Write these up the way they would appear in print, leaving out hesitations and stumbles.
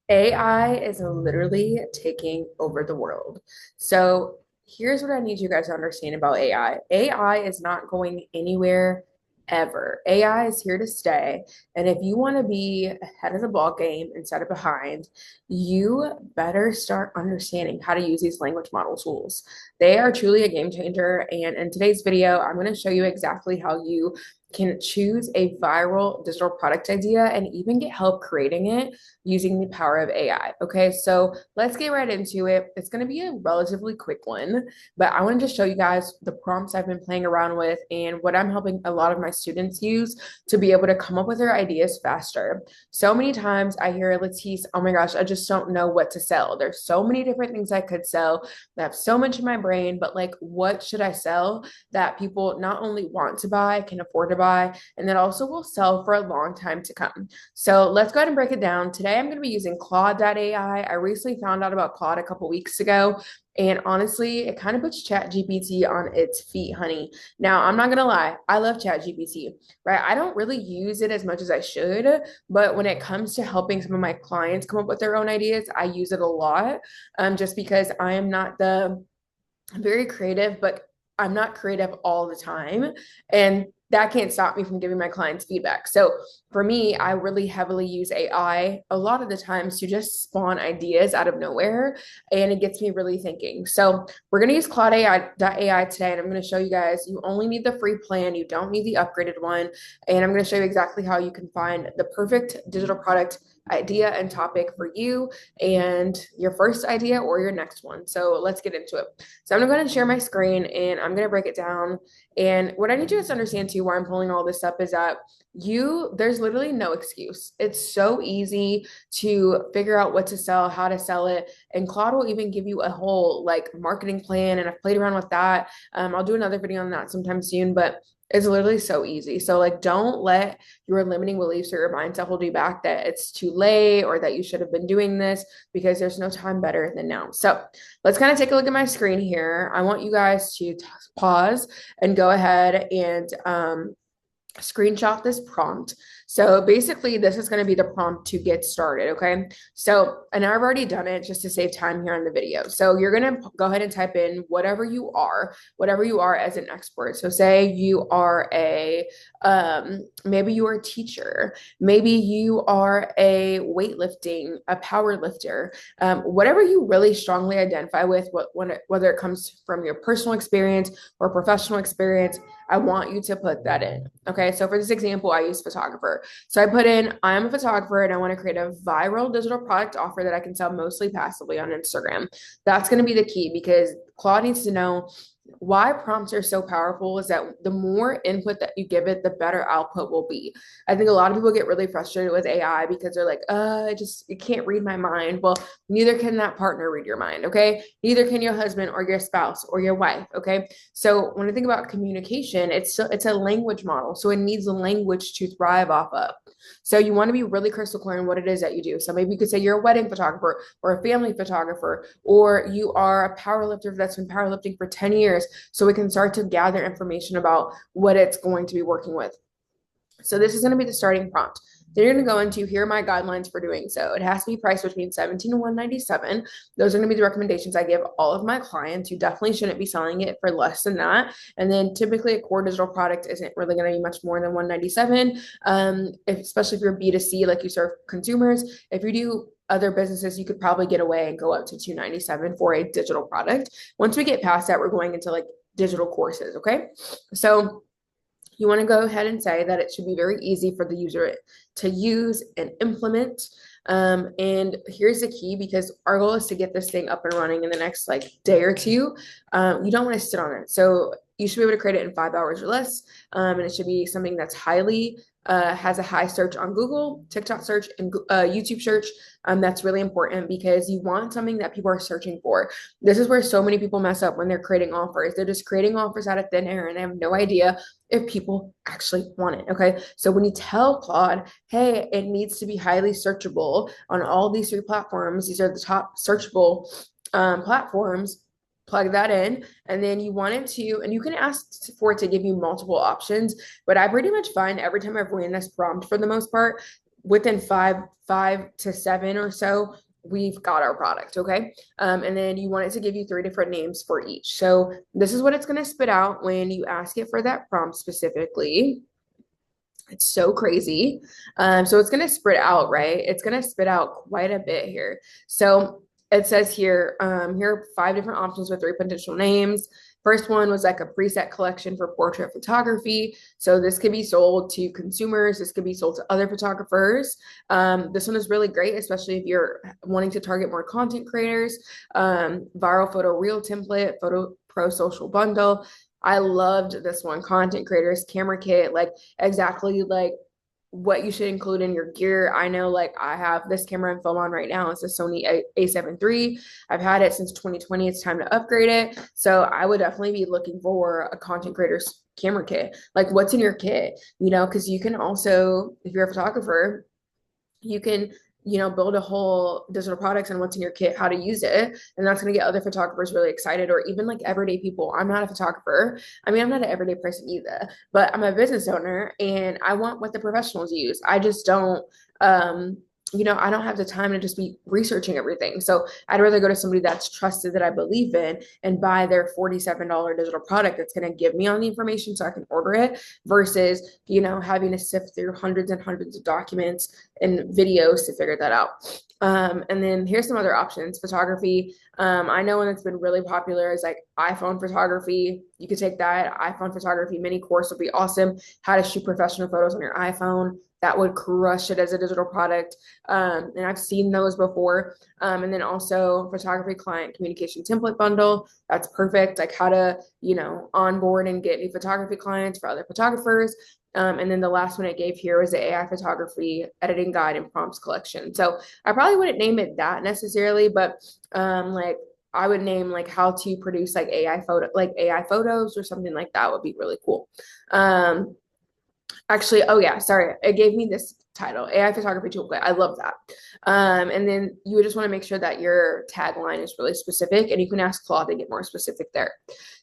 AI is literally taking over the world. So here's what I need you guys to understand about AI. AI is not going anywhere ever. AI is here to stay. And if you want to be ahead of the ball game instead of behind, you better start understanding how to use these language model tools. They are truly a game changer. And in today's video, I'm going to show you exactly how you can choose a viral digital product idea and even get help creating it using the power of AI. Okay, so let's get right into it. It's going to be a relatively quick one, but I want to just show you guys the prompts I've been playing around with and what I'm helping a lot of my students use to be able to come up with their ideas faster. So many times I hear, Latisse, oh my gosh, I just don't know what to sell. There's so many different things I could sell. I have so much in my brain, but like, what should I sell that people not only want to buy, can afford to buy, and that also will sell for a long time to come? So let's go ahead and break it down. Today, I'm going to be using Claude AI. I recently found out about Claude a couple weeks ago. And honestly, it kind of puts ChatGPT on its feet, honey. Now, I'm not going to lie. I love ChatGPT, right? I don't really use it as much as I should. But when it comes to helping some of my clients come up with their own ideas, I use it a lot just because I am not very creative, but I'm not creative all the time. And that can't stop me from giving my clients feedback. So for me, I really heavily use AI a lot of the times to just spawn ideas out of nowhere. And it gets me really thinking. So we're going to use Claude AI today. And I'm going to show you guys, you only need the free plan. You don't need the upgraded one. And I'm going to show you exactly how you can find the perfect digital product idea and topic for you and your first idea or your next one. So let's get into it. So I'm gonna go ahead and share my screen and I'm gonna break it down. And what I need you guys to understand too, why I'm pulling all this up is that there's literally no excuse. It's so easy to figure out what to sell, how to sell it. And Claude will even give you a whole like marketing plan. And I've played around with that. I'll do another video on that sometime soon, but it's literally so easy. So like, don't let your limiting beliefs or your mindset hold you back that it's too late or that you should have been doing this because there's no time better than now. So let's kind of take a look at my screen here. I want you guys to pause and go ahead and screenshot this prompt. So basically, this is going to be the prompt to get started. Okay. So, and I've already done it just to save time here on the video. So you're going to go ahead and type in whatever you are as an expert. So say you are maybe you are a teacher, maybe you are a power lifter, whatever you really strongly identify with, whether it comes from your personal experience or professional experience. I want you to put that in. Okay. So for this example, I use photographer. So I put in, I am a photographer and I want to create a viral digital product offer that I can sell mostly passively on Instagram. That's going to be the key because Claude needs to know why prompts are so powerful is that the more input that you give it, the better output will be. I think a lot of people get really frustrated with AI because they're like, it can't read my mind. Well, neither can that partner read your mind. Okay. Neither can your husband or your spouse or your wife. Okay. So when I think about communication, it's a language model. So it needs a language to thrive off of. So you want to be really crystal clear in what it is that you do. So maybe you could say you're a wedding photographer or a family photographer, or you are a power lifter that's been powerlifting for 10 years. So we can start to gather information about what it's going to be working with. So this is going to be the starting prompt. Then you're going to go into here are my guidelines for doing so. It has to be priced between 17 and 197. Those are going to be the recommendations I give all of my clients. You definitely shouldn't be selling it for less than that. And then typically a core digital product isn't really going to be much more than 197. Especially if you're B2C, like you serve consumers. If you do other businesses, you could probably get away and go up to 297 for a digital product. Once we get past that, we're going into like digital courses. Okay. So you want to go ahead and say that it should be very easy for the user to use and implement. And here's the key because our goal is to get this thing up and running in the next like day or two. You don't want to sit on it. So you should be able to create it in 5 hours or less. And it should be something that's has a high search on Google, TikTok search, and YouTube search. That's really important because you want something that people are searching for. This is where so many people mess up when they're creating offers. They're just creating offers out of thin air and they have no idea if people actually want it. Okay. So when you tell Claude, hey, it needs to be highly searchable on all these three platforms, these are the top searchable platforms, plug that in, and then you want it to, and you can ask for it to give you multiple options, but I pretty much find every time I've ran this prompt for the most part, within five to seven or so, we've got our product. Okay. And then you want it to give you three different names for each. So this is what it's going to spit out when you ask it for that prompt specifically. It's so crazy. So it's going to spit out, right? It's going to spit out quite a bit here. So it says here, here are five different options with three potential names. First one was like a preset collection for portrait photography. So this could be sold to consumers. This could be sold to other photographers. This one is really great, especially if you're wanting to target more content creators. Viral photo reel template, photo pro social bundle. I loved this one, content creators, camera kit, like exactly like what you should include in your gear. I know like I have this camera and film on right now. It's a Sony A7 III. I've had it since 2020. It's time to upgrade it. So I would definitely be looking for a content creator's camera kit. Like what's in your kit, you know, because you can also, if you're a photographer, you can build a whole digital products and what's in your kit, how to use it, and that's going to get other photographers really excited, or even like everyday people. I'm not a photographer. I mean, I'm not an everyday person either, but I'm a business owner and I want what the professionals use. I just don't I don't have the time to just be researching everything. So I'd rather go to somebody that's trusted, that I believe in, and buy their $47 digital product that's going to give me all the information so I can order it, versus, having to sift through hundreds and hundreds of documents and videos to figure that out. And then here's some other options. Photography. I know one that's been really popular is like iPhone photography. You could take that iPhone photography mini course would be awesome. How to shoot professional photos on your iPhone. That would crush it as a digital product. And I've seen those before. And then also photography client communication template bundle. That's perfect. Like how to, onboard and get new photography clients for other photographers. And then the last one it gave here was the AI photography editing guide and prompts collection. So I probably wouldn't name it that necessarily, but like I would name like how to produce like AI photos or something like that would be really cool. Actually, oh yeah, sorry. It gave me this title, AI photography toolkit. I love that. And then you would just want to make sure that your tagline is really specific, and you can ask Claude to get more specific there.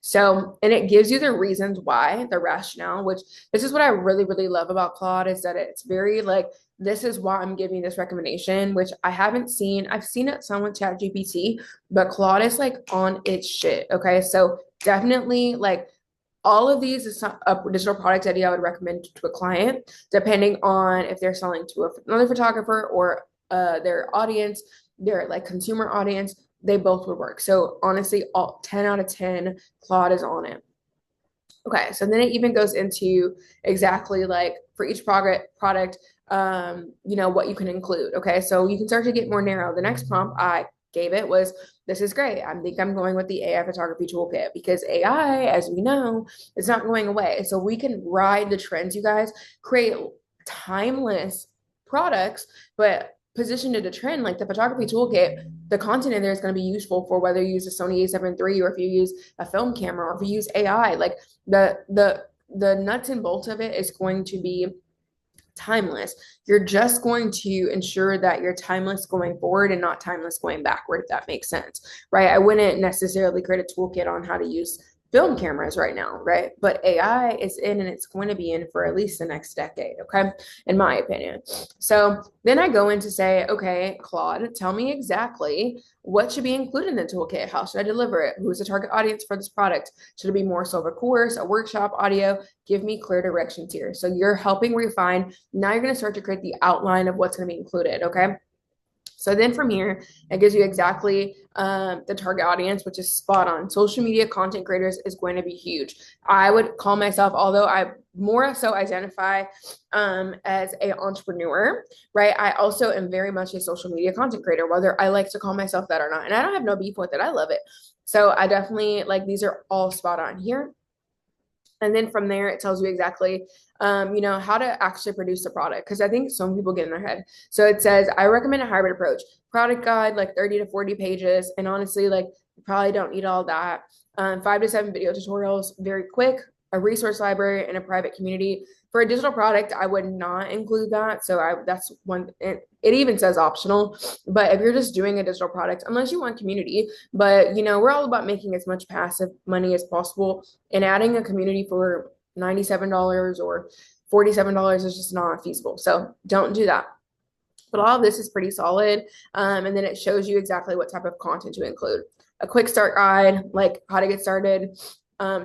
So, and it gives you the reasons why, the rationale, which this is what I really, really love about Claude, is that it's very like, this is why I'm giving this recommendation, which I haven't seen. I've seen it some with ChatGPT, but Claude is like on its shit. Okay. So definitely like, all of these is a digital product idea I would recommend to a client, depending on if they're selling to another photographer or their audience, their like consumer audience. They both would work. So honestly, all 10 out of 10, Claude is on it. Okay, so then it even goes into exactly like for each product, what you can include. Okay, so you can start to get more narrow. The next prompt I gave it was, this is great. I think I'm going with the AI photography toolkit, because AI, as we know, is not going away. So we can ride the trends, you guys, create timeless products, but positioned to the trend. Like the photography toolkit, the content in there is going to be useful for whether you use a Sony A7 III, or if you use a film camera, or if you use AI. Like the nuts and bolts of it is going to be timeless. You're just going to ensure that you're timeless going forward and not timeless going backward, if that makes sense, right? I wouldn't necessarily create a toolkit on how to use film cameras right now, right? But AI is in, and it's going to be in for at least the next decade, okay? In my opinion. So then I go in to say, okay, Claude, tell me exactly what should be included in the toolkit. How should I deliver it? Who's the target audience for this product? Should it be more so of a course, a workshop, audio? Give me clear directions here. So you're helping refine. Now you're going to start to create the outline of what's going to be included, okay? So then from here, it gives you exactly the target audience, which is spot on. Social media content creators is going to be huge. I would call myself, although I more so identify as a entrepreneur, right? I also am very much a social media content creator, whether I like to call myself that or not. And I don't have no beef with it. I love it. So I definitely like, these are all spot on here. And then from there, it tells you exactly, how to actually produce the product. Because I think some people get in their head. So it says, I recommend a hybrid approach. Product guide, like 30 to 40 pages. And honestly, like you probably don't need all that. 5 to 7 video tutorials, very quick, a resource library, and a private community. For a digital product, I would not include that. So that's one. It even says optional. But if you're just doing a digital product, unless you want community, but we're all about making as much passive money as possible, and adding a community for $97 or $47 is just not feasible. So don't do that. But all of this is pretty solid. And then it shows you exactly what type of content to include. A quick start guide, like how to get started,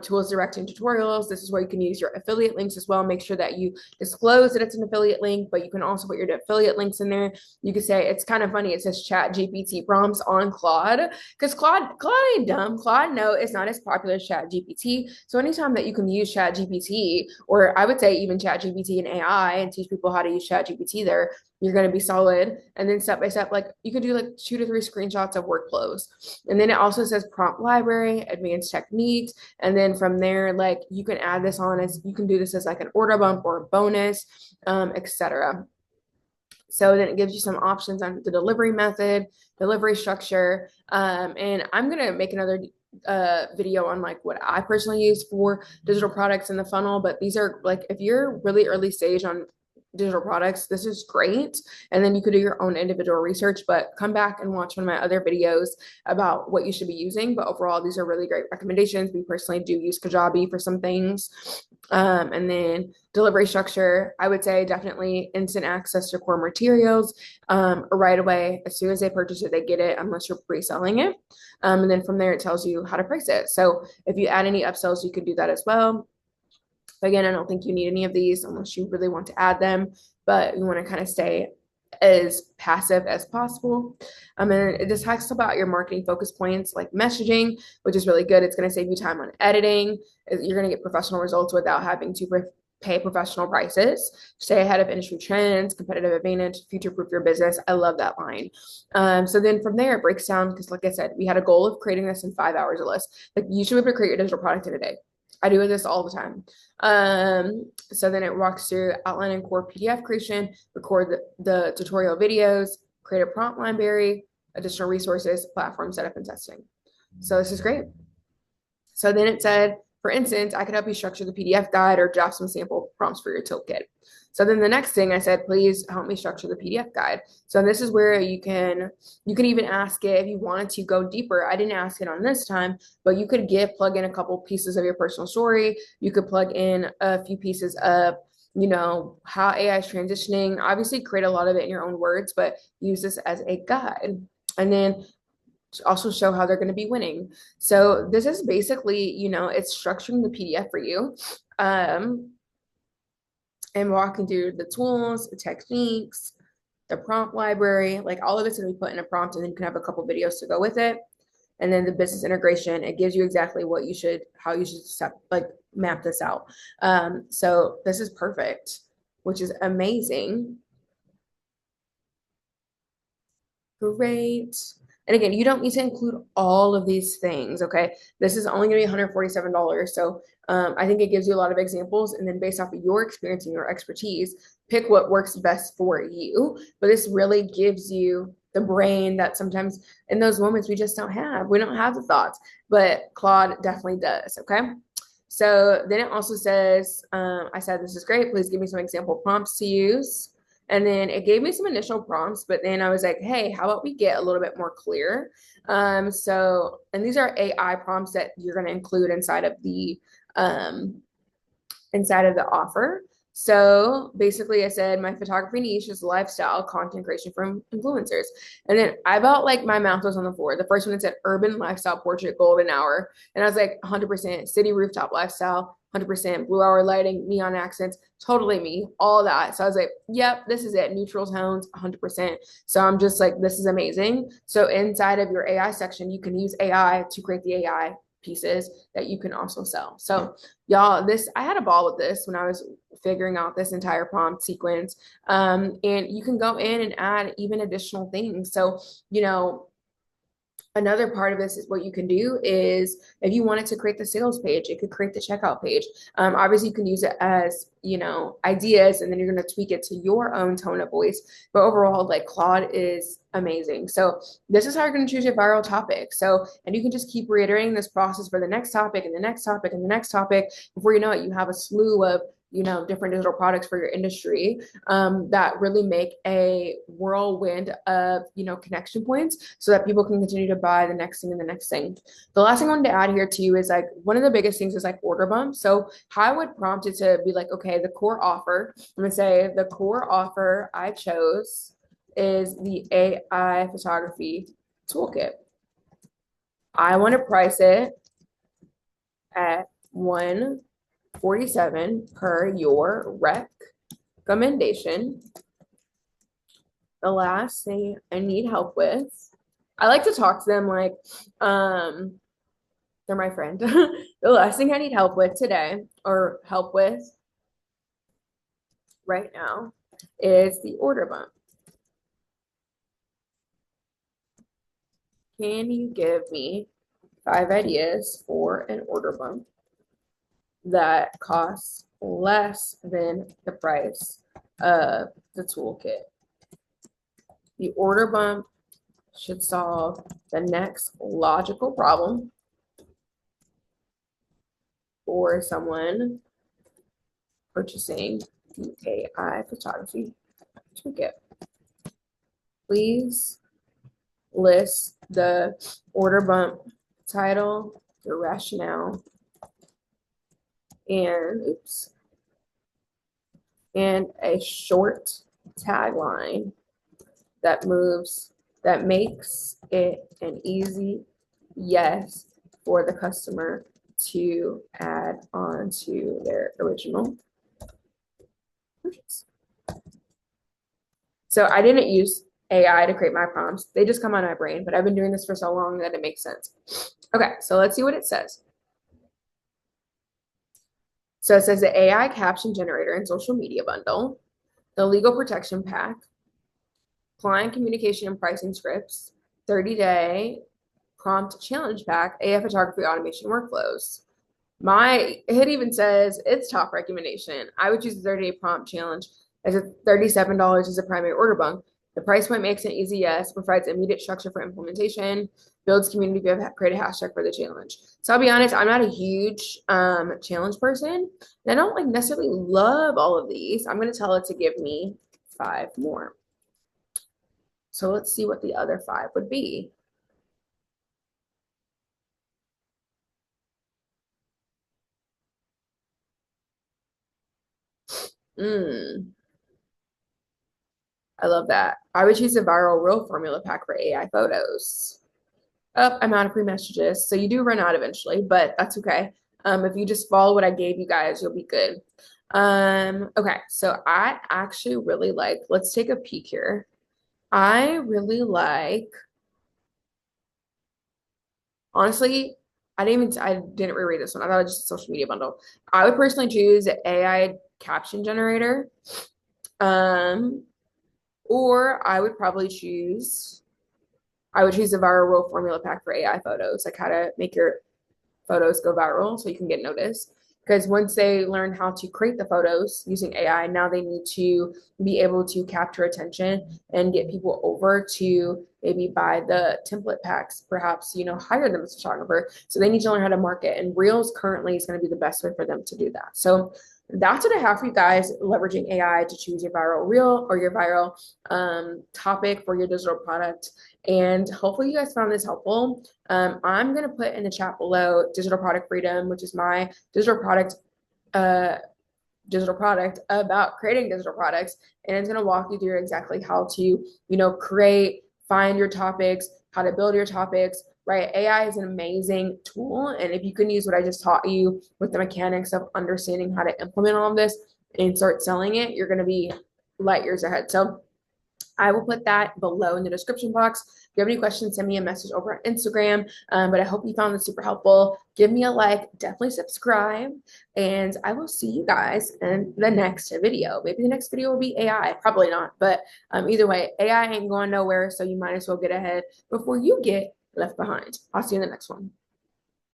tools, directing tutorials. This is where you can use your affiliate links as well. Make sure that you disclose that it's an affiliate link, but you can also put your affiliate links in there. You could say, it's kind of funny. It says ChatGPT prompts on Claude, because Claude ain't dumb. Claude, no, it's not as popular as ChatGPT. So anytime that you can use ChatGPT, or I would say even ChatGPT and AI, and teach people how to use ChatGPT there, you're going to be solid. And then step by step, like you can do like 2 to 3 screenshots of workflows. And then it also says prompt library, advanced techniques. And then from there, like you can add this on as, you can do this as like an order bump or a bonus, etc. So then it gives you some options on the delivery method, delivery structure. And I'm going to make another video on like what I personally use for digital products in the funnel. But these are like, if you're really early stage on digital products, this is great. And then you could do your own individual research, but come back and watch one of my other videos about what you should be using. But overall, these are really great recommendations. We personally do use Kajabi for some things. And then delivery structure, I would say definitely instant access to core materials right away. As soon as they purchase it, they get it unless you're pre-selling it. And then from there, it tells you how to price it. So if you add any upsells, you can do that as well. Again, I don't think you need any of these unless you really want to add them, but you want to kind of stay as passive as possible. And it just talks about your marketing focus points like messaging, which is really good. It's going to save you time on editing. You're going to get professional results without having to pay professional prices. Stay ahead of industry trends, competitive advantage, future-proof your business. I love that line. So then from there, it breaks down, because like I said, we had a goal of creating this in 5 hours or less. Like you should be able to create your digital product in a day. I do this all the time. So then it walks through outlining core PDF creation, record the tutorial videos, create a prompt library, additional resources, platform setup and testing. So this is great. So then it said, for instance, I could help you structure the PDF guide or draft some sample prompts for your toolkit. So then the next thing I said, please help me structure the PDF guide. So this is where you can even ask it if you wanted to go deeper. I didn't ask it on this time, but you could plug in a couple pieces of your personal story. You could plug in a few pieces of, how AI is transitioning. Obviously create a lot of it in your own words, but use this as a guide. And then also show how they're going to be winning. So this is basically, it's structuring the PDF for you. And walking through the tools, the techniques, the prompt library, like all of it's going to be put in a prompt, and then you can have a couple videos to go with it. And then the business integration, it gives you exactly how you should map this out. So this is perfect, which is amazing. Great. And again, you don't need to include all of these things, okay? This is only going to be $147. So I think it gives you a lot of examples. And then based off of your experience and your expertise, pick what works best for you. But this really gives you the brain that sometimes in those moments we just don't have. We don't have the thoughts, but Claude definitely does, okay? So then it also says, I said, this is great. Please give me some example prompts to use. And then it gave me some initial prompts, but then I was like, hey, how about we get a little bit more clear? And these are AI prompts that you're going to include inside of the offer. So basically I said, my photography niche is lifestyle content creation from influencers. And then I felt like my mouth was on the floor. The first one, it said urban lifestyle portrait golden hour. And I was like 100% city rooftop lifestyle, 100% blue hour lighting, neon accents, totally me, all that. So I was like, yep, this is it. Neutral tones, 100%. So I'm just like, this is amazing. So inside of your AI section, you can use AI to create the AI pieces that you can also sell. So y'all, I had a ball with this when I was figuring out this entire prompt sequence. And you can go in and add even additional things. So, another part of this is what you can do is if you wanted to create the sales page, it could create the checkout page. Obviously, you can use it as, ideas, and then you're going to tweak it to your own tone of voice. But overall, like Claude is amazing. So this is how you're going to choose your viral topic. So, and you can just keep reiterating this process for the next topic and the next topic and the next topic. Before you know it, you have a slew of different digital products for your industry that really make a whirlwind of, connection points so that people can continue to buy the next thing and the next thing. The last thing I wanted to add here too is like one of the biggest things is like order bump. So how I would prompt it to be like, okay, the core offer, I'm going to say the core offer I chose is the AI photography toolkit. I want to price it at 147 per your recommendation. The last thing I need help with, I like to talk to them like they're my friend. The last thing I need help with today, or help with right now, is the order bump. Can you give me 5 ideas for an order bump that costs less than the price of the toolkit? The order bump should solve the next logical problem for someone purchasing the AI photography toolkit. Please list the order bump title, the rationale, and a short tagline that makes it an easy yes for the customer to add on to their original purchase. So I didn't use AI to create my prompts. They just come out of my brain, but I've been doing this for so long that it makes sense. Okay, so let's see what it says. So it says the AI caption generator and social media bundle, the legal protection pack, client communication and pricing scripts, 30-day prompt challenge pack, AI photography automation workflows. It even says its top recommendation. I would choose the 30-day prompt challenge as a $37 as a primary order bump. The price point makes it easy, yes, provides immediate structure for implementation, builds community, create a hashtag for the challenge. So I'll be honest, I'm not a huge challenge person. And I don't like necessarily love all of these. I'm going to tell it to give me 5 more. So let's see what the other 5 would be. I love that. I would choose a viral reel formula pack for AI photos. Oh, I'm out of pre-messages. So you do run out eventually, but that's okay. If you just follow what I gave you guys, you'll be good. Okay, so I actually really like, let's take a peek here. I really like, honestly, I didn't reread this one. I thought it was just a social media bundle. I would personally choose AI caption generator. Um, or I would choose the viral reel formula pack for AI photos, like how to make your photos go viral so you can get noticed. Because once they learn how to create the photos using AI, now they need to be able to capture attention and get people over to maybe buy the template packs, perhaps, hire them as a photographer. So they need to learn how to market. And Reels currently is going to be the best way for them to do that. So that's what I have for you guys, leveraging AI to choose your viral reel or your viral topic for your digital product. And hopefully you guys found this helpful. I'm going to put in the chat below Digital Product Freedom, which is my uh, digital product about creating digital products. And it's going to walk you through exactly how to, create, find your topics, how to build your topics, right? AI is an amazing tool. And if you can use what I just taught you with the mechanics of understanding how to implement all of this and start selling it, you're going to be light years ahead. So I will put that below in the description box. If you have any questions, send me a message over on Instagram. But I hope you found this super helpful. Give me a like, definitely subscribe, and I will see you guys in the next video. Maybe the next video will be AI, probably not, but either way, AI ain't going nowhere, so you might as well get ahead before you get left behind. I'll see you in the next one.